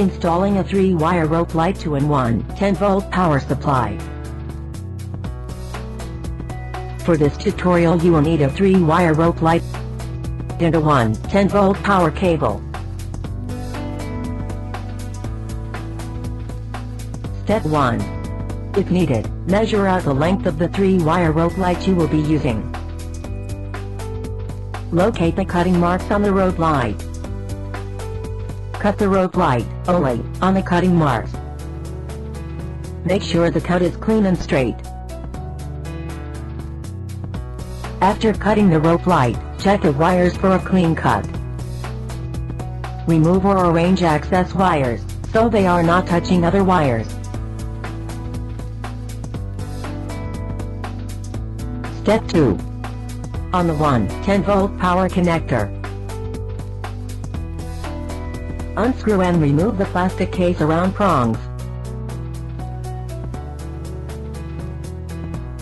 Installing a 3-wire rope light to an 10-volt power supply. For this tutorial you will need a 3-wire rope light and a 10-volt power cable. Step 1. If needed, measure out the length of the 3-wire rope light you will be using. Locate the cutting marks on the rope light. Cut the rope light only on the cutting marks. Make sure the cut is clean and straight. After cutting the rope light, check the wires for a clean cut. Remove or arrange excess wires, so they are not touching other wires. Step 2. On the 10-volt power connector, unscrew and remove the plastic case around prongs.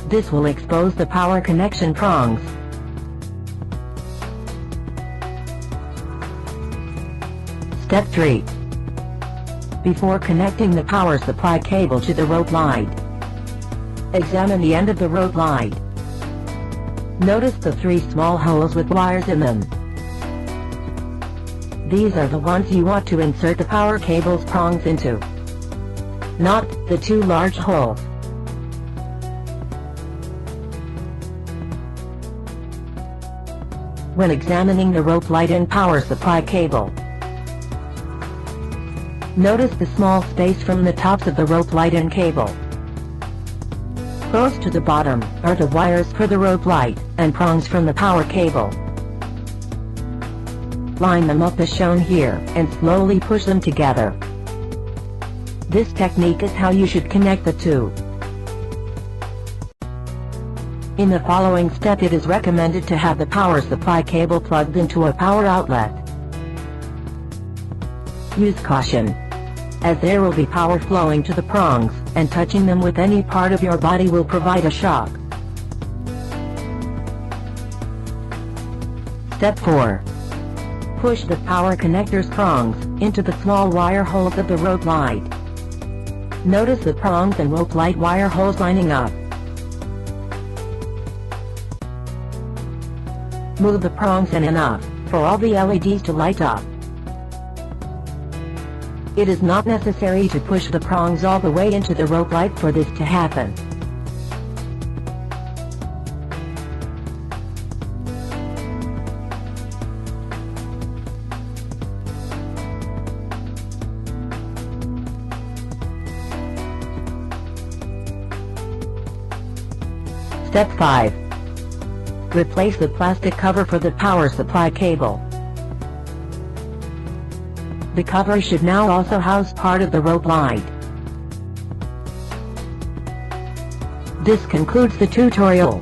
This will expose the power connection prongs. Step 3. Before connecting the power supply cable to the rope light, examine the end of the rope light. Notice the 3 small holes with wires in them. These are the ones you want to insert the power cable's prongs into, not the 2 large holes. When examining the rope light and power supply cable, notice the small space from the tops of the rope light and cable. Close to the bottom are the wires for the rope light and prongs from the power cable. Line them up as shown here, and slowly push them together. This technique is how you should connect the two. In the following step it is recommended to have the power supply cable plugged into a power outlet. Use caution, as there will be power flowing to the prongs, and touching them with any part of your body will provide a shock. Step 4. Push the power connector's prongs into the small wire holes of the rope light. Notice the prongs and rope light wire holes lining up. Move the prongs in enough for all the LEDs to light up. It is not necessary to push the prongs all the way into the rope light for this to happen. Step 5. Replace the plastic cover for the power supply cable. The cover should now also house part of the rope light. This concludes the tutorial.